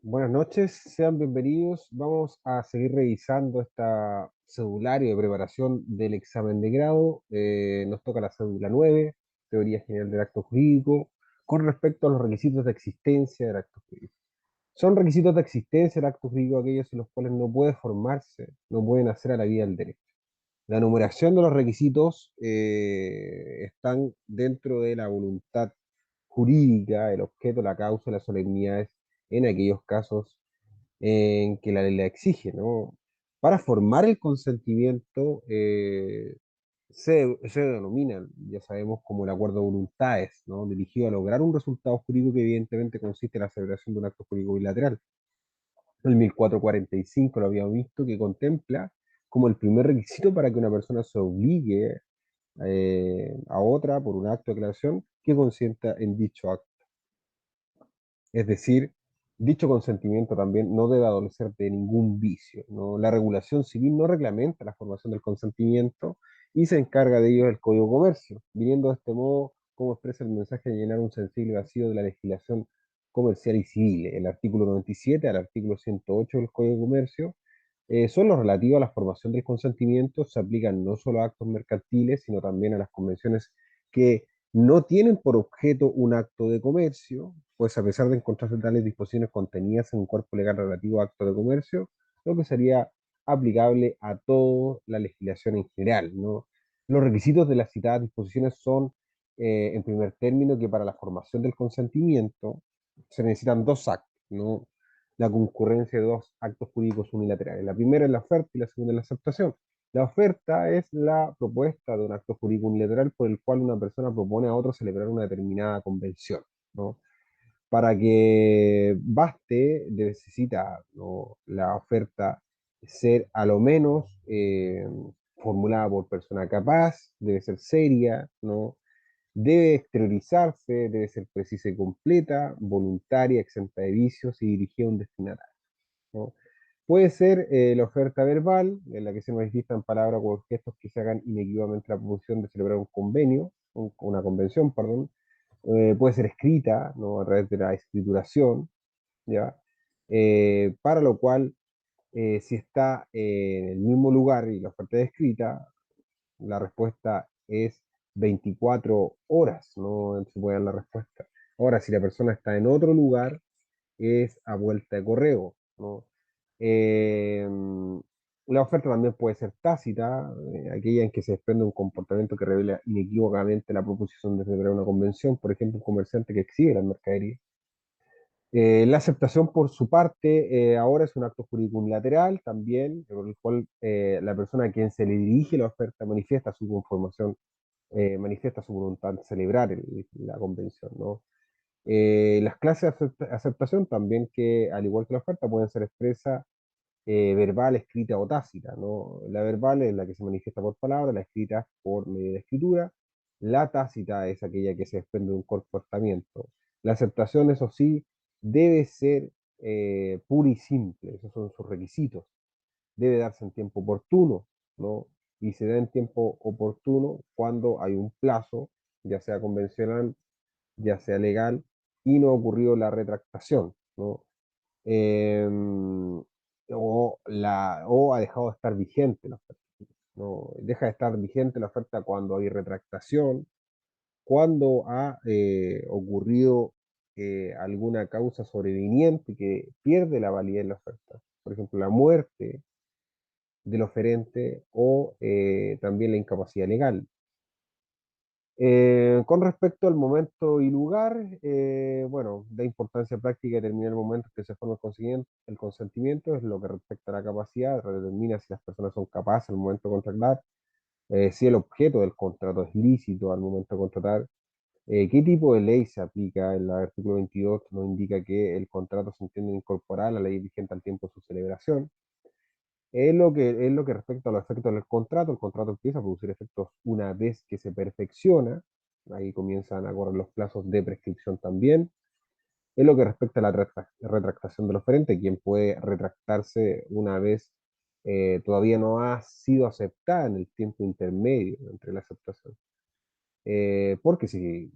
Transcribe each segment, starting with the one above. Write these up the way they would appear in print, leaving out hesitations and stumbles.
Buenas noches, sean bienvenidos. Vamos a seguir revisando esta cedulario de preparación del examen de grado. Nos toca la cédula 9, Teoría General del Acto Jurídico, con respecto a los requisitos de existencia del acto jurídico. Son requisitos de existencia del acto jurídico aquellos en los cuales no puede formarse, no pueden hacer a la vida del derecho. La numeración de los requisitos están dentro de la voluntad jurídica, el objeto, la causa, las solemnidades en aquellos casos en que la ley la exige, ¿no? Para formar el consentimiento se denominan, ya sabemos, como el acuerdo de voluntades, ¿no? Dirigido a lograr un resultado jurídico que evidentemente consiste en la celebración de un acto jurídico bilateral. El 1445 lo habíamos visto, que contempla como el primer requisito para que una persona se obligue a otra por un acto de declaración que consienta en dicho acto. Es decir, dicho consentimiento también no debe adolecer de ningún vicio, ¿no? La regulación civil no reglamenta la formación del consentimiento y se encarga de ello el Código de Comercio, viniendo de este modo como expresa el mensaje de llenar un sensible vacío de la legislación comercial y civil. El artículo 97 al artículo 108 del Código de Comercio son los relativos a la formación del consentimiento, se aplican no solo a actos mercantiles, sino también a las convenciones que no tienen por objeto un acto de comercio, pues a pesar de encontrarse tales disposiciones contenidas en un cuerpo legal relativo a acto de comercio, lo que sería aplicable a toda la legislación en general, ¿no? Los requisitos de las citadas disposiciones son, en primer término, que para la formación del consentimiento se necesitan dos actos, ¿no? La concurrencia de dos actos jurídicos unilaterales. La primera es la oferta y la segunda es la aceptación. La oferta es la propuesta de un acto jurídico unilateral por el cual una persona propone a otro celebrar una determinada convención, ¿no? Para que baste, necesita, ¿no?, la oferta ser a lo menos formulada por persona capaz, debe ser seria, ¿no? Debe exteriorizarse, debe ser precisa y completa, voluntaria, exenta de vicios y dirigida a un destinatario, ¿no? Puede ser la oferta verbal, en la que se manifiestan palabras o gestos que se hagan inequívocamente la proposición de celebrar un convenio, una convención, perdón. Puede ser escrita, ¿no?, a través de la escrituración, ¿ya? Para lo cual, si está en el mismo lugar y la oferta es escrita, la respuesta es 24 horas, no se puede dar la respuesta. Ahora, si la persona está en otro lugar, es a vuelta de correo, ¿no? Eh, la oferta también puede ser tácita, aquella en que se desprende un comportamiento que revela inequívocamente la proposición de celebrar una convención, por ejemplo, un comerciante que exhibe la mercadería. La aceptación por su parte ahora es un acto jurídico unilateral también, por el cual la persona a quien se le dirige la oferta manifiesta su conformación, manifiesta su voluntad de celebrar la convención, ¿no? Las clases de aceptación también, que al igual que la oferta, pueden ser expresa, verbal, escrita o tácita, ¿no? La verbal es la que se manifiesta por palabra, la escrita por medio de escritura, la tácita es aquella que se desprende de un comportamiento. La aceptación, eso sí, debe ser pura y simple, esos son sus requisitos. Debe darse en tiempo oportuno, ¿no? Y se da en tiempo oportuno cuando hay un plazo, ya sea convencional, ya sea legal, y no ha ocurrido la retractación, ¿no? Em, o ha dejado de estar vigente la oferta, ¿no? Deja de estar vigente la oferta cuando hay retractación, cuando ha ocurrido alguna causa sobreviniente que pierde la validez de la oferta. Por ejemplo, la muerte del oferente o también la incapacidad legal. Con respecto al momento y lugar, bueno, da importancia práctica determinar el momento en que se forma el consentimiento, es lo que respecta a la capacidad, determina si las personas son capaces al momento de contratar, si el objeto del contrato es lícito al momento de contratar, qué tipo de ley se aplica. El artículo 22 nos indica que el contrato se entiende incorporar a la ley vigente al tiempo de su celebración. Es lo que respecta a los efectos del contrato. El contrato empieza a producir efectos una vez que se perfecciona. Ahí comienzan a correr los plazos de prescripción también. Es lo que respecta a la retractación del oferente, quien puede retractarse una vez todavía no ha sido aceptada en el tiempo intermedio entre la aceptación. Porque si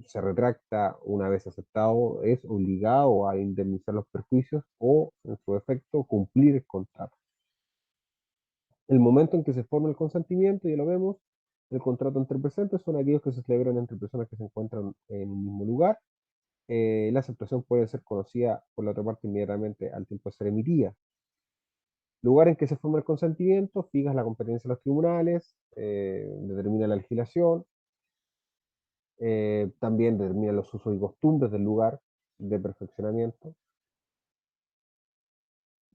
se retracta una vez aceptado, es obligado a indemnizar los perjuicios o, en su efecto, cumplir el contrato. El momento en que se forma el consentimiento, ya lo vemos, el contrato entre presentes son aquellos que se celebran entre personas que se encuentran en un mismo lugar. La aceptación puede ser conocida por la otra parte inmediatamente al tiempo de ser emitida. Lugar en que se forma el consentimiento, fijas la competencia de los tribunales, determina la legislación, también determina los usos y costumbres del lugar de perfeccionamiento.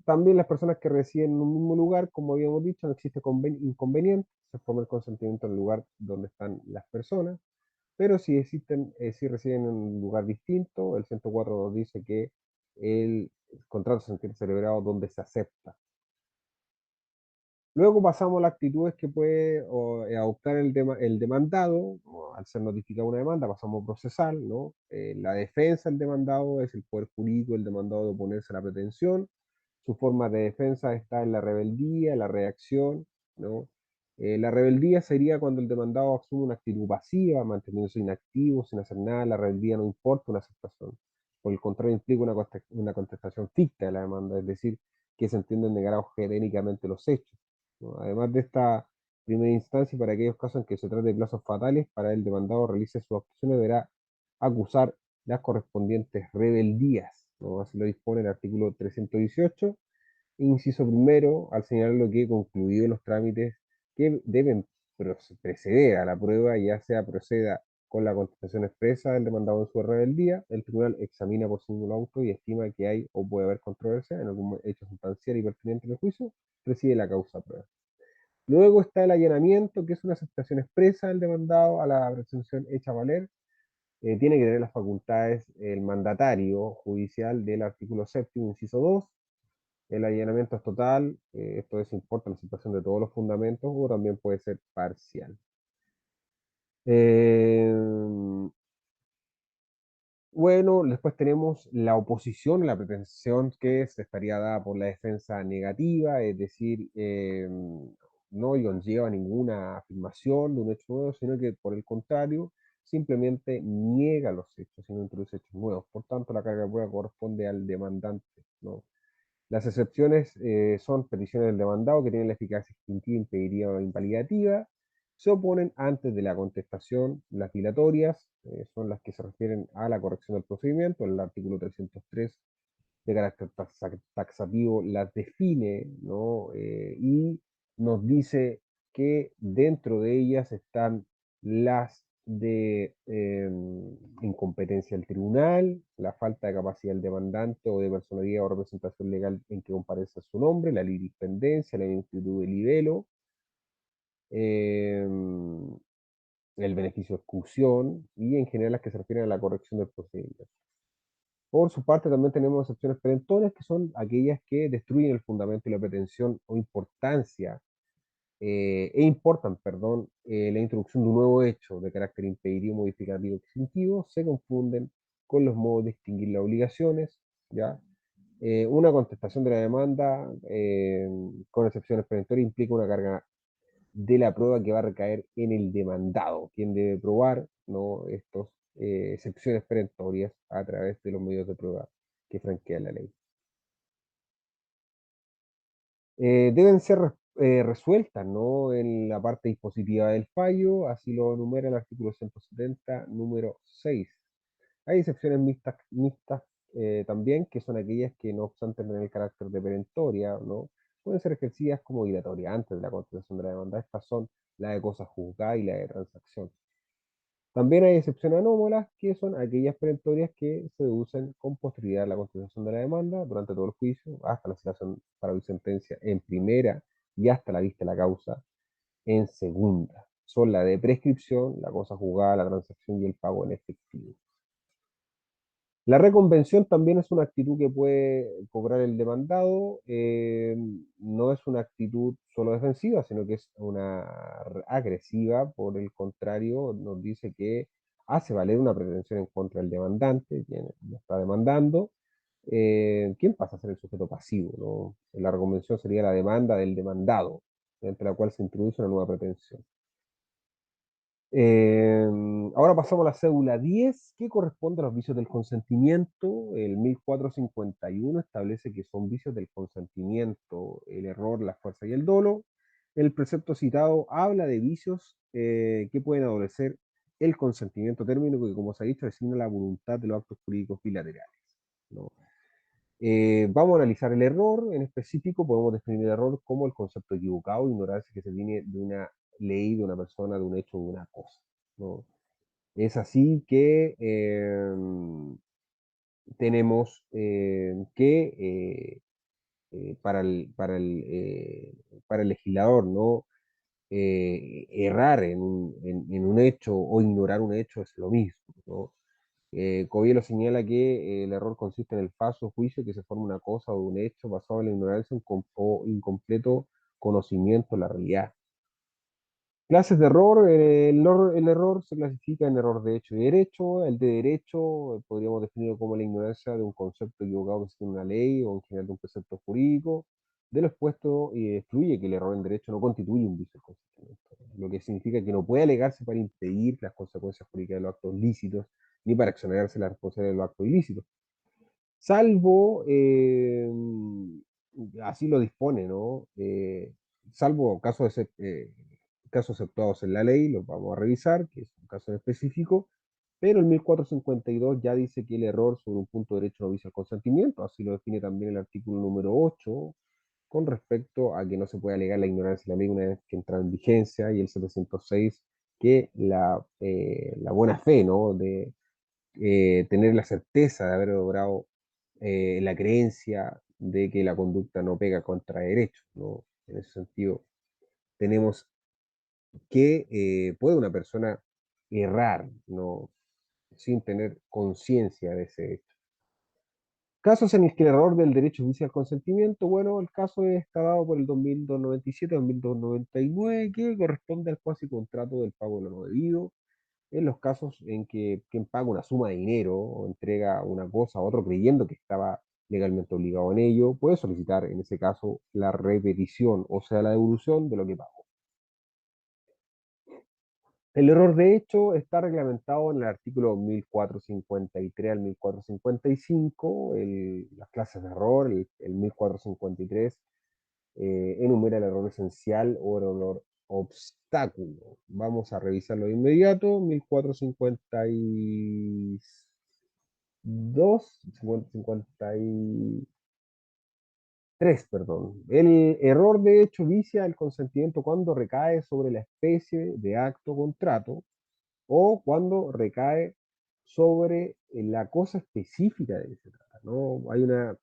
También las personas que residen en un mismo lugar, como habíamos dicho, no existe inconveniente, se forma el consentimiento en el lugar donde están las personas, pero si existen, si residen en un lugar distinto, el 104 dice que el contrato se tiene celebrado donde se acepta. Luego pasamos a las actitudes que puede adoptar el demandado, ¿no? Al ser notificada una demanda, pasamos a procesal, ¿no? La defensa del demandado es el poder jurídico del demandado de oponerse a la pretensión. Su forma de defensa está en la rebeldía, la reacción, ¿no? La rebeldía sería cuando el demandado asume una actitud pasiva, manteniéndose inactivo, sin hacer nada. La rebeldía no importa una aceptación. Por el contrario, implica una contestación ficta de la demanda, es decir, que se entienden negados genéricamente los hechos, ¿no? Además de esta primera instancia, y para aquellos casos en que se trate de plazos fatales, para el demandado realice sus actuaciones deberá acusar las correspondientes rebeldías, ¿no? Así lo dispone el artículo 318, inciso primero, al señalar lo que concluido los trámites que deben preceder a la prueba, ya sea proceda con la contestación expresa del demandado en su rebeldía, el tribunal examina por sí mismo auto y estima que hay o puede haber controversia en algún hecho sustancial y pertinente del juicio, preside la causa prueba. Luego está el allanamiento, que es una aceptación expresa del demandado a la pretensión hecha valer. Tiene que tener las facultades el mandatario judicial del artículo séptimo, inciso 2. El allanamiento es total, esto es, importa la situación de todos los fundamentos o también puede ser parcial. Eh, bueno, después tenemos la oposición, la pretensión que se estaría dada por la defensa negativa, es decir, no conlleva ninguna afirmación de un hecho nuevo, sino que por el contrario, simplemente niega los hechos y no introduce hechos nuevos. Por tanto, la carga de prueba corresponde al demandante, ¿no? Las excepciones son peticiones del demandado que tienen la eficacia extintiva, impeditiva o invalidativa. Se oponen antes de la contestación. Las dilatorias son las que se refieren a la corrección del procedimiento. El artículo 303 de carácter taxativo las define, ¿no? Y nos dice que dentro de ellas están las de incompetencia del tribunal, la falta de capacidad del demandante o de personalidad o representación legal en que comparece su nombre, la litipendencia, la ineptitud de libelo, eh, el beneficio de exclusión y en general las que se refieren a la corrección del procedimiento. Por su parte, también tenemos excepciones perentorias, que son aquellas que destruyen el fundamento y la pretensión o importancia, importan, perdón, la introducción de un nuevo hecho de carácter impeditivo, modificativo, extintivo, se confunden con los modos de extinguir las obligaciones, ¿ya? Una contestación de la demanda, con excepciones perentorias, implica una carga de la prueba que va a recaer en el demandado, quien debe probar, ¿no? Estos excepciones perentorias a través de los medios de prueba que franquea la ley. Deben ser resueltas, ¿no? En la parte dispositiva del fallo, así lo enumera el artículo 170, número 6. Hay excepciones mixtas también, que son aquellas que no obstante tener el carácter de perentoria, ¿no? Pueden ser ejercidas como dilatorias antes de la contestación de la demanda. Estas son la de cosa juzgada y la de transacción. También hay excepciones anómalas, que son aquellas perentorias que se deducen con posterioridad a la contestación de la demanda, durante todo el juicio, hasta la citación para la sentencia en primera y hasta la vista de la causa en segunda. Son la de prescripción, la cosa juzgada, la transacción y el pago en efectivo. La reconvención también es una actitud que puede cobrar el demandado, no es una actitud solo defensiva, sino que es una agresiva, por el contrario, nos dice que hace valer una pretensión en contra del demandante, quien lo está demandando, ¿quién pasa a ser el sujeto pasivo, ¿no? La reconvención sería la demanda del demandado, entre la cual se introduce una nueva pretensión. Eh, Ahora pasamos a la cédula 10, que corresponde a los vicios del consentimiento. El 1451 establece que son vicios del consentimiento el error, la fuerza y el dolo. El precepto citado habla de vicios que pueden adolecer el consentimiento, término que, como se ha dicho, designa la voluntad de los actos jurídicos bilaterales, ¿no? Vamos a analizar el error. En específico, podemos definir el error como el concepto equivocado, ignorancia que se tiene de una ley, de una persona, de un hecho, de una cosa, ¿no? Es así que tenemos para el legislador, ¿no? Errar en un hecho o ignorar un hecho es lo mismo, ¿no? Covielo señala que el error consiste en el falso juicio que se forma una cosa o un hecho basado en la ignorancia o incompleto conocimiento de la realidad. Clases de error. El error se clasifica en error de hecho y derecho. El de derecho podríamos definirlo como la ignorancia de un concepto equivocado que tiene una ley o en general de un precepto jurídico. De lo expuesto, excluye que el error en derecho no constituye un vicio del consentimiento, lo que significa que no puede alegarse para impedir las consecuencias jurídicas de los actos lícitos ni para exonerarse la responsabilidad de los actos ilícitos. Salvo, así lo dispone, ¿no? Salvo casos exceptuados en la ley, los vamos a revisar, que es un caso en específico, pero el 1452 ya dice que el error sobre un punto de derecho no vicia el consentimiento, así lo define también el artículo número 8, con respecto a que no se puede alegar la ignorancia de la ley una vez que entra en vigencia, y el 706, que la buena fe, ¿no? De tener la certeza de haber logrado la creencia de que la conducta no pega contra derechos, ¿no? En ese sentido, tenemos que puede una persona errar, ¿no? Sin tener conciencia de ese hecho. Casos en los que el error del derecho vicia al consentimiento. Bueno, el caso está dado por el 2297-2299, que corresponde al cuasi contrato del pago de lo no debido, en los casos en que quien paga una suma de dinero o entrega una cosa a otro creyendo que estaba legalmente obligado en ello, puede solicitar en ese caso la repetición, o sea, la devolución de lo que pagó. El error de hecho está reglamentado en el artículo 1453 al 1455, las clases de error. El 1453 enumera el error esencial o el error obstáculo. Vamos a revisarlo de inmediato. 1452, 53, perdón. El error de hecho vicia el consentimiento cuando recae sobre la especie de acto o contrato, o cuando recae sobre la cosa específica de que se trata, ¿no? Hay una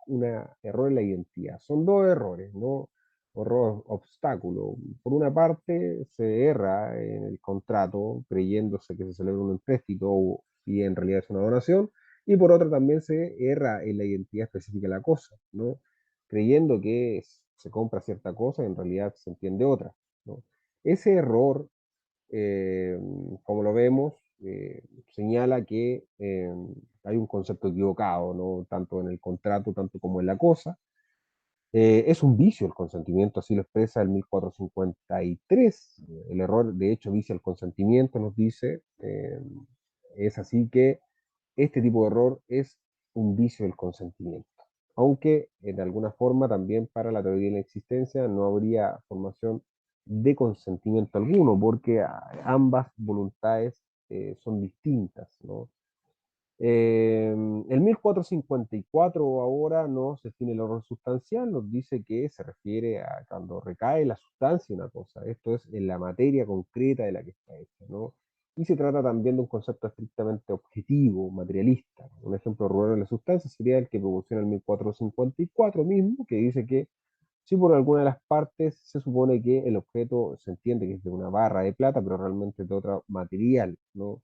error en la identidad. Son dos errores, ¿no? Error obstáculo. Por una parte, se erra en el contrato creyéndose que se celebra un empréstito y en realidad es una donación, y por otra también se erra en la identidad específica de la cosa, ¿no? Creyendo que se compra cierta cosa y en realidad se entiende otra, ¿no? Ese error, eh, como lo vemos, señala que hay un concepto equivocado, ¿no? Tanto en el contrato, tanto como en la cosa. Es un vicio el consentimiento, así lo expresa el 1453. El error, de hecho, vicia el consentimiento, nos dice. Es así que este tipo de error es un vicio del consentimiento. Aunque de alguna forma también para la teoría de la existencia no habría formación de consentimiento alguno, porque ambas voluntades son distintas, ¿no? El 1454 ahora nos define el error sustancial, nos dice que se refiere a cuando recae la sustancia de una cosa, esto es en la materia concreta de la que está hecha, ¿no? Y se trata también de un concepto estrictamente objetivo, materialista. Un ejemplo rural de la sustancia sería el que proporciona el 1454 mismo, que dice que si por alguna de las partes se supone que el objeto se entiende que es de una barra de plata, pero realmente es de otro material, ¿no?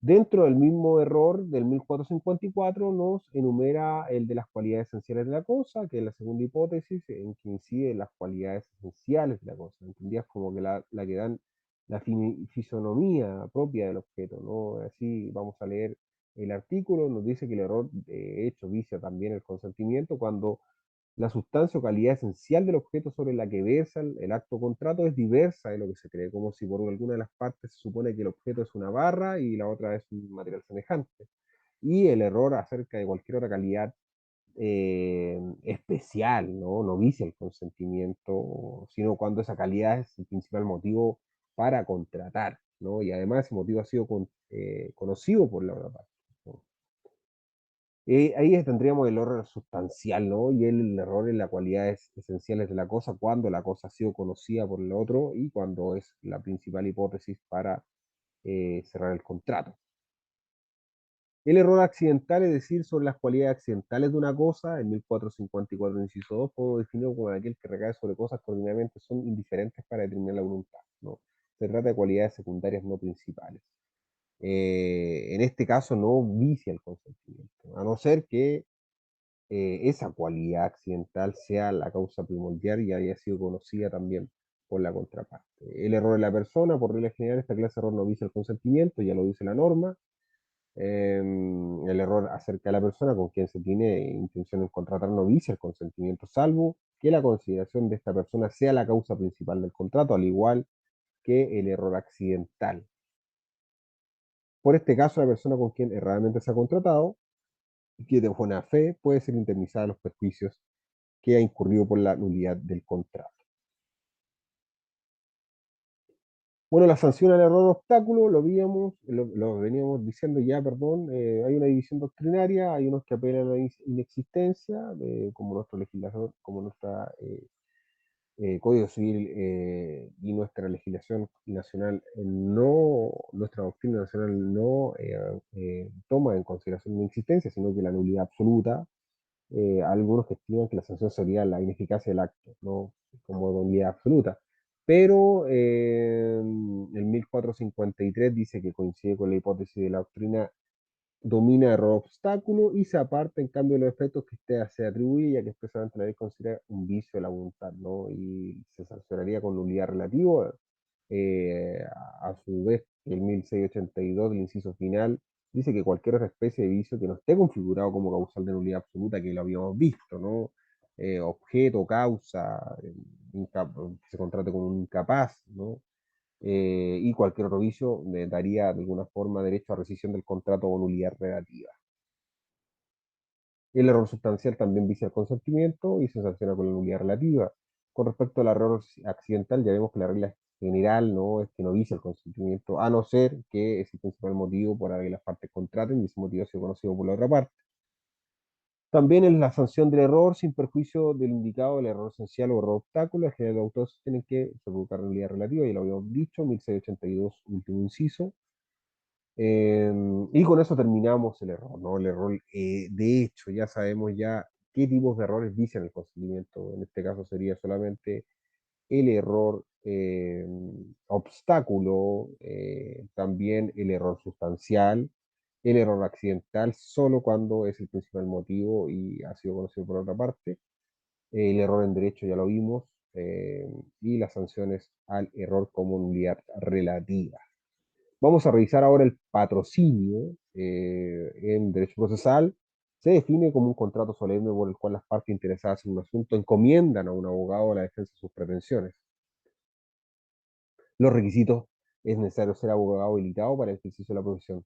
Dentro del mismo error del 1454 nos enumera el de las cualidades esenciales de la cosa, que es la segunda hipótesis en que incide en las cualidades esenciales de la cosa. ¿Entendías? Como que la que dan la fisonomía propia del objeto, ¿no? Así vamos a leer el artículo, nos dice que el error de hecho vicia también el consentimiento cuando La sustancia o calidad esencial del objeto sobre la que versa el acto contrato es diversa de lo que se cree, como si por alguna de las partes se supone que el objeto es una barra y la otra es un material semejante. Y el error acerca de cualquier otra calidad especial, ¿no? No vicia el consentimiento, sino cuando esa calidad es el principal motivo para contratar, ¿no? Y además ese motivo ha sido conocido por la otra parte, ¿no? Ahí tendríamos el error sustancial, ¿no? Y el error en las cualidades esenciales de la cosa, cuando la cosa ha sido conocida por el otro y cuando es la principal hipótesis para cerrar el contrato. El error accidental, es decir, sobre las cualidades accidentales de una cosa, en 1454, inciso 2, puedo definirlo como aquel que recae sobre cosas que ordinariamente son indiferentes para determinar la voluntad, ¿no? Se trata de cualidades secundarias no principales. En este caso no vicia el consentimiento, a no ser que esa cualidad accidental sea la causa primordial y haya sido conocida también por la contraparte. El error de la persona, por regla general, esta clase de error no vicia el consentimiento, ya lo dice la norma. El error acerca de la persona con quien se tiene intención de contratar no vicia el consentimiento, salvo que la consideración de esta persona sea la causa principal del contrato, al igual que el error accidental. Por este caso, la persona con quien erradamente se ha contratado y que de buena fe puede ser indemnizada de los perjuicios que ha incurrido por la nulidad del contrato. Bueno, la sanción al error obstáculo, lo veníamos diciendo ya, perdón, hay una división doctrinaria, hay unos que apelan a la inexistencia, como nuestro legislador, como nuestra Código Civil y nuestra legislación nacional nuestra doctrina nacional no toma en consideración la inexistencia, sino que la nulidad absoluta. Algunos que estiman que la sanción sería la ineficacia del acto, no como nulidad absoluta. Pero el 1453 dice que coincide con la hipótesis de la doctrina domina error obstáculo y se aparta en cambio de los efectos que éste se atribuye, ya que expresamente la ley considera un vicio de la voluntad, ¿no? Y se sancionaría con nulidad relativa. A su vez, el 1682, el inciso final, dice que cualquier otra especie de vicio que no esté configurado como causal de nulidad absoluta, que lo habíamos visto, ¿no? Objeto, causa, que se contrate con un incapaz, ¿no? Y cualquier otro vicio daría de alguna forma derecho a rescisión del contrato o nulidad relativa. El error sustancial también vicia el consentimiento y se sanciona con la nulidad relativa. Con respecto al error accidental, ya vemos que la regla general no es que no vicia el consentimiento, a no ser que es el principal motivo por el que las partes contraten y ese motivo sea conocido por la otra parte. También en la sanción del error, sin perjuicio del indicado del error esencial o error obstáculo, el general de autores tienen que se provocar nulidad relativa, ya lo habíamos dicho, 1682, último inciso. Y con eso terminamos el error, ¿no? El error, de hecho, ya sabemos ya qué tipos de errores vician el consentimiento. En este caso sería solamente el error obstáculo, también el error sustancial, el error accidental, solo cuando es el principal motivo y ha sido conocido por otra parte. El error en derecho ya lo vimos, y las sanciones al error como nulidad relativa. Vamos a revisar ahora el patrocinio en derecho procesal. Se define como un contrato solemne por el cual las partes interesadas en un asunto encomiendan a un abogado la defensa de sus pretensiones. Los requisitos: es necesario ser abogado habilitado para el ejercicio de la profesión.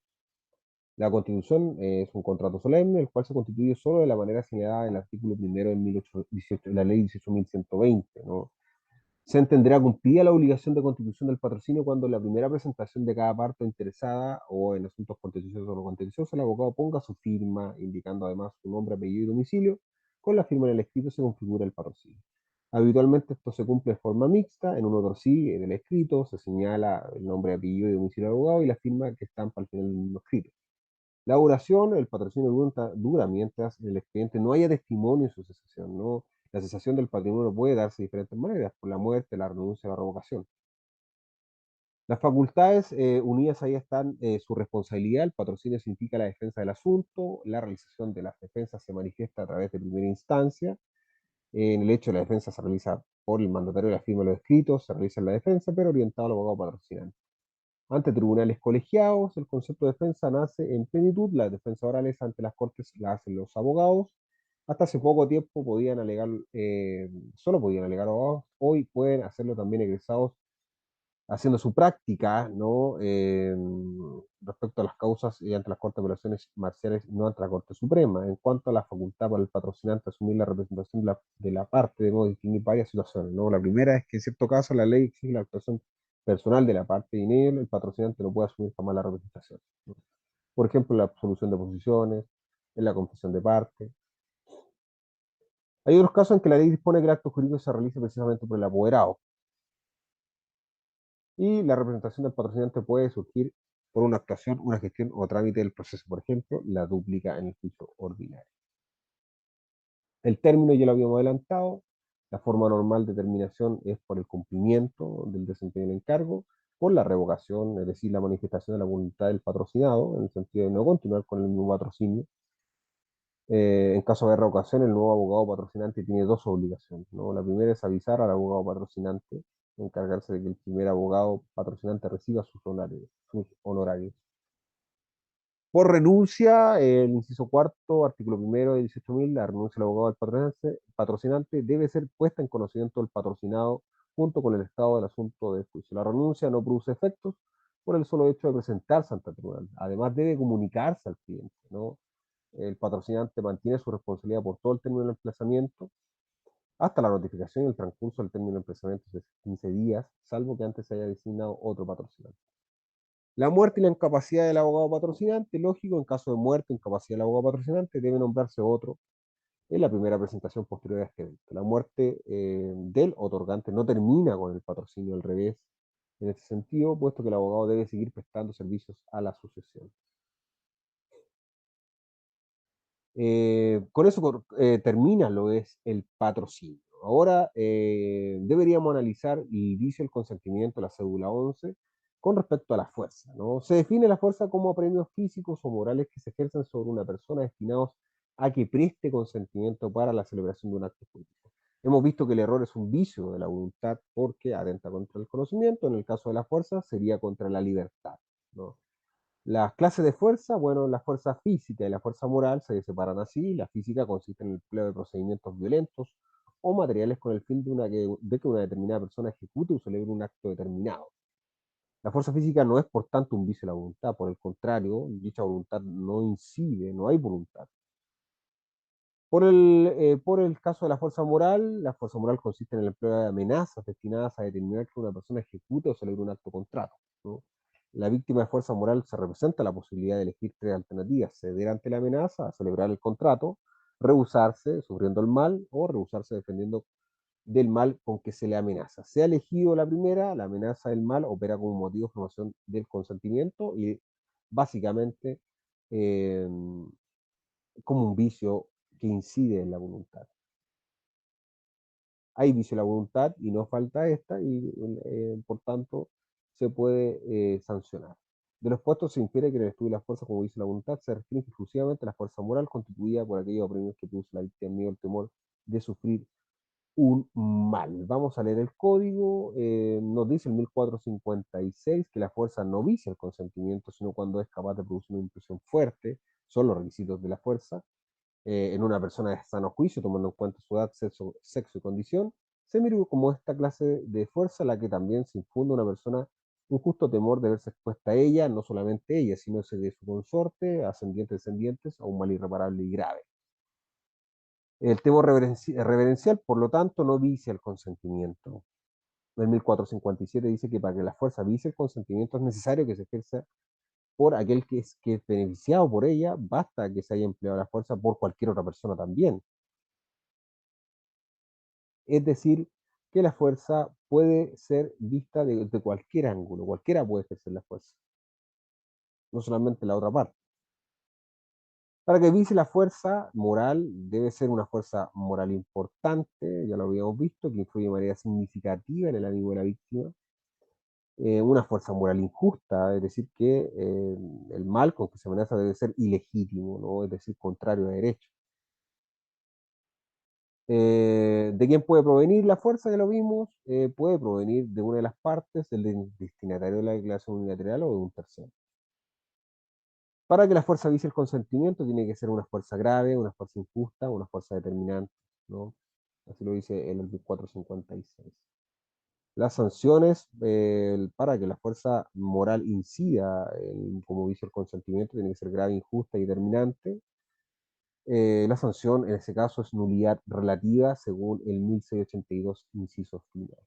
La constitución es un contrato solemne, el cual se constituye solo de la manera señalada en el artículo primero de 1818, de la ley 18.120, ¿no? Se entenderá cumplida la obligación de constitución del patrocinio cuando en la primera presentación de cada parte interesada o en asuntos contenciosos o no contenciosos, el abogado ponga su firma, indicando además su nombre, apellido y domicilio. Con la firma en el escrito se configura el patrocinio. Habitualmente esto se cumple de forma mixta, en un otro sí, en el escrito se señala el nombre, apellido y domicilio del abogado y la firma que estampa al final del mismo escrito. La duración, el patrocinio dura mientras en el expediente no haya testimonio de su cesación, ¿no? La cesación del patrimonio puede darse de diferentes maneras, por la muerte, la renuncia, la revocación. Las facultades unidas ahí están su responsabilidad, el patrocinio significa la defensa del asunto, la realización de las defensas se manifiesta a través de primera instancia, en el hecho de la defensa se realiza por el mandatario de la firma de los escritos, se realiza la defensa, pero orientado al abogado patrocinante. Ante tribunales colegiados, el concepto de defensa nace en plenitud, las defensas orales ante las cortes las hacen los abogados, Hasta hace poco tiempo podían alegar, solo podían alegar abogados, hoy pueden hacerlo también egresados haciendo su práctica, ¿no? Respecto a las causas y ante las Cortes de Apelaciones Marciales, no ante la Corte Suprema. En cuanto a la facultad para el patrocinante asumir la representación de la parte, debemos distinguir varias situaciones, ¿no? La primera es que en cierto caso la ley exige la actuación personal de la parte y en él el patrocinante no puede asumir jamás la representación, ¿no? Por ejemplo, en la absolución de posiciones, en la confesión de parte. Hay otros casos en que la ley dispone que el acto jurídico se realice precisamente por el apoderado, y la representación del patrocinante puede surgir por una actuación, una gestión o trámite del proceso, por ejemplo, la dúplica en el juicio ordinario. El término ya lo habíamos adelantado, la forma normal de terminación es por el cumplimiento del desempeño del encargo, por la revocación, es decir, la manifestación de la voluntad del patrocinado, en el sentido de no continuar con el mismo patrocinio. En caso de revocación, el nuevo abogado patrocinante tiene dos obligaciones, ¿no? La primera es avisar al abogado patrocinante, encargarse de que el primer abogado patrocinante reciba sus honorarios. Por renuncia, el inciso cuarto, artículo primero de 18.000, la renuncia del abogado del patrocinante debe ser puesta en conocimiento del patrocinado junto con el estado del asunto de juicio. La renuncia no produce efectos por el solo hecho de presentarse ante el tribunal. Además, debe comunicarse al cliente, ¿no? El patrocinante mantiene su responsabilidad por todo el término del emplazamiento hasta la notificación y el transcurso del término de emplazamiento de 15 días, salvo que antes se haya designado otro patrocinante. La muerte y la incapacidad del abogado patrocinante, lógico, en caso de muerte o incapacidad del abogado patrocinante, debe nombrarse otro en la primera presentación posterior a este evento. La muerte del otorgante no termina con el patrocinio al revés en este sentido, puesto que el abogado debe seguir prestando servicios a la sucesión. Con eso termina lo es el patrocinio. Ahora deberíamos analizar el vicio del consentimiento, la cédula 11, con respecto a la fuerza, ¿no? Se define la fuerza como premios físicos o morales que se ejercen sobre una persona destinados a que preste consentimiento para la celebración de un acto político. Hemos visto que el error es un vicio de la voluntad porque atenta contra el conocimiento. En el caso de la fuerza sería contra la libertad, ¿no? Las clases de fuerza, bueno, la fuerza física y la fuerza moral se separan así. La física consiste en el empleo de procedimientos violentos o materiales con el fin de que una determinada persona ejecute o celebre un acto determinado. La fuerza física no es, por tanto, un vicio de la voluntad. Por el contrario, dicha voluntad no incide, no hay voluntad. Por el caso de la fuerza moral consiste en el empleo de amenazas destinadas a determinar que una persona ejecute o celebre un acto contrario, ¿no? La víctima de fuerza moral se representa la posibilidad de elegir tres alternativas: ceder ante la amenaza, celebrar el contrato, rehusarse sufriendo el mal o rehusarse defendiendo del mal con que se le amenaza. Se ha elegido la primera, la amenaza del mal opera como motivo de formación del consentimiento y básicamente eh, como un vicio que incide en la voluntad. Hay vicio de la voluntad y no falta esta y por tanto se puede sancionar. De los puestos se infiere que en el estudio de la fuerza como vicio de la voluntad se restringe exclusivamente a la fuerza moral constituida por aquellos premios que produce la víctima miedo el temor de sufrir un mal. Vamos a leer el código. Nos dice el 1456 que la fuerza no vicia el consentimiento, sino cuando es capaz de producir una impresión fuerte. Son los requisitos de la fuerza en una persona de sano juicio, tomando en cuenta su edad, sexo y condición. Se mira como esta clase de fuerza la que también se infunde a una persona un justo temor de verse expuesta a ella, no solamente ella, sino ese de su consorte, ascendientes, descendientes, a un mal irreparable y grave. El temor reverencial, por lo tanto, no vicia el consentimiento. El 1457 dice que para que la fuerza vicie el consentimiento es necesario que se ejerza por aquel que es beneficiado por ella, basta que se haya empleado la fuerza por cualquier otra persona también. Es decir, que la fuerza puede ser vista de cualquier ángulo, cualquiera puede ejercer la fuerza, no solamente la otra parte. Para que vice la fuerza moral, debe ser una fuerza moral importante, ya lo habíamos visto, que influye de manera significativa en el ánimo de la víctima. Una fuerza moral injusta, es decir, que el mal con que se amenaza debe ser ilegítimo, ¿no? Es decir, contrario a derecho. ¿De quién puede provenir la fuerza? Ya lo vimos. Puede provenir de una de las partes, del destinatario de la declaración unilateral o de un tercero. Para que la fuerza vicie el consentimiento, tiene que ser una fuerza grave, una fuerza injusta, una fuerza determinante, ¿no? Así lo dice el artículo 456. Las sanciones, para que la fuerza moral incida como dice el consentimiento, tiene que ser grave, injusta y determinante. La sanción en ese caso es nulidad relativa según el 1682, inciso final.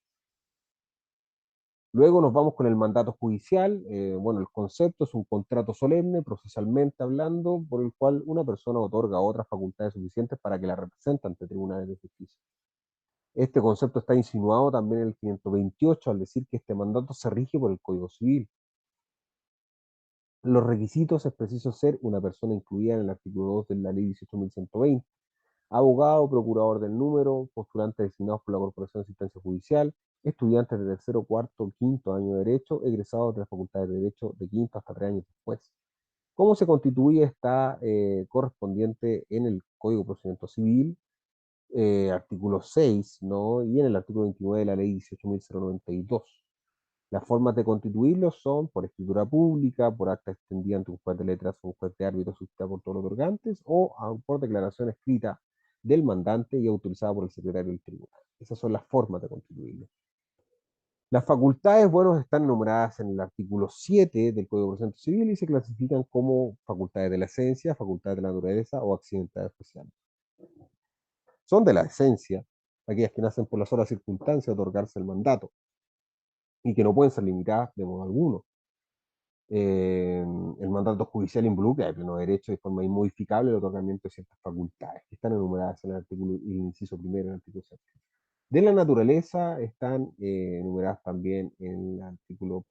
Luego nos vamos con el mandato judicial. Bueno, el concepto es un contrato solemne, procesalmente hablando, por el cual una persona otorga otras facultades suficientes para que la represente ante tribunales de justicia. Este concepto está insinuado también en el 528 al decir que este mandato se rige por el Código Civil. Los requisitos es preciso ser una persona incluida en el artículo 2 de la ley 18.120, abogado, procurador del número, postulantes designados por la Corporación de Asistencia Judicial, estudiantes de tercero, cuarto, quinto año de Derecho, egresados de la Facultad de Derecho de quinto hasta 3 años después. ¿Cómo se constituye? Está correspondiente en el Código de Procedimiento Civil, artículo 6, ¿no? Y en el artículo 29 de la ley 18.092. Las formas de constituirlos son por escritura pública, por acta extendida ante un juez de letras o un juez de árbitro suscrita por todos los otorgantes, o por declaración escrita del mandante y autorizada por el secretario del tribunal. Esas son las formas de constituirlo. Las facultades, bueno, están enumeradas en el artículo 7 del Código de Procedimiento Civil y se clasifican como facultades de la esencia, facultades de la naturaleza o accidentales especiales. Son de la esencia aquellas que nacen por la sola circunstancia de otorgarse el mandato y que no pueden ser limitadas de modo alguno. El mandato judicial involucra de pleno derecho de forma inmodificable el otorgamiento de ciertas facultades que están enumeradas en el artículo, el inciso primero, en el artículo 7. De la naturaleza están enumeradas también en el artículo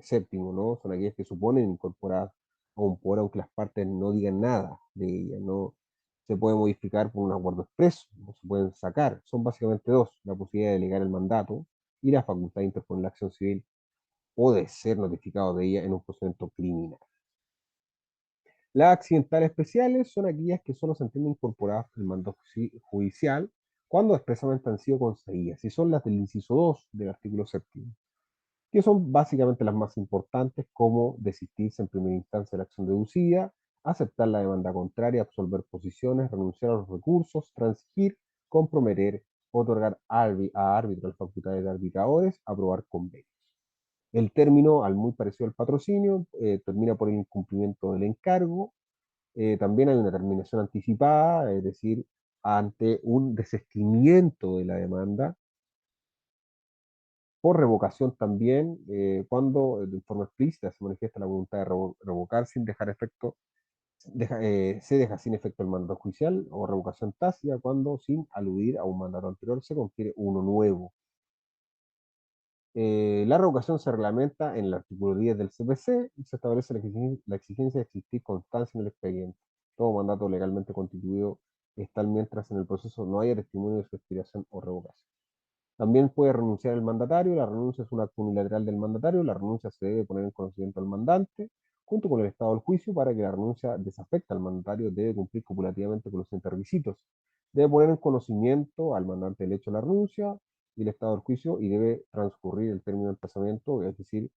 séptimo, ¿no? Son aquellas que suponen incorporar a un poder aunque las partes no digan nada de ellas, no se puede modificar por un acuerdo expreso, no se pueden sacar. Son básicamente dos: la posibilidad de delegar el mandato y la facultad de interponer la acción civil o de ser notificado de ella en un procedimiento criminal. Las accidentales especiales son aquellas que solo se entienden incorporadas por el mando judicial cuando expresamente han sido concedidas, y son las del inciso 2 del artículo 7, que son básicamente las más importantes, como desistirse en primera instancia de la acción deducida, aceptar la demanda contraria, absolver posiciones, renunciar a los recursos, transigir, comprometer, otorgar a árbitros las facultades de arbitradores, aprobar convenios. El término, al muy parecido al patrocinio, termina por el incumplimiento del encargo. También hay una terminación anticipada, es decir, ante un desistimiento de la demanda. Por revocación también, cuando de forma explícita se manifiesta la voluntad de revocar sin dejar efecto, se deja sin efecto el mandato judicial, o revocación tácita cuando, sin aludir a un mandato anterior, se confiere uno nuevo. La revocación se reglamenta en el artículo 10 del CPC y se establece la exigencia de existir constancia en el expediente. Todo mandato legalmente constituido es tal mientras en el proceso no haya testimonio de su expiración o revocación. También puede renunciar el mandatario. La renuncia es un acto unilateral del mandatario. La renuncia se debe poner en conocimiento al mandante junto con el estado del juicio. Para que la renuncia desafecte al mandatario, debe cumplir copulativamente con los siguientes requisitos: debe poner en conocimiento al mandante del hecho de la renuncia y el estado del juicio, y debe transcurrir el término de emplazamiento, es decir,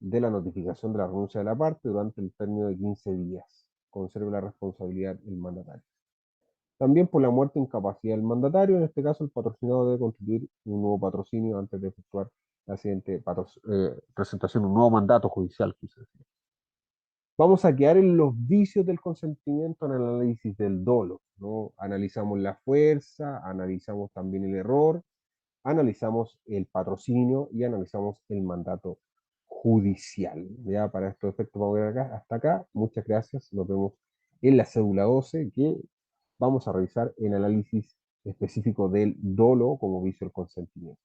de la notificación de la renuncia de la parte, durante el término de 15 días. Conserve la responsabilidad el mandatario. También por la muerte o incapacidad del mandatario. En este caso, el patrocinado debe constituir un nuevo patrocinio antes de efectuar la siguiente presentación, un nuevo mandato judicial. Vamos a quedar en los vicios del consentimiento en el análisis del dolo, ¿no? Analizamos la fuerza, analizamos también el error, analizamos el patrocinio y analizamos el mandato judicial. Ya para estos efectos vamos a ver acá, hasta acá. Muchas gracias. Nos vemos en la cédula 12, que vamos a revisar el análisis específico del dolo como vicio del consentimiento.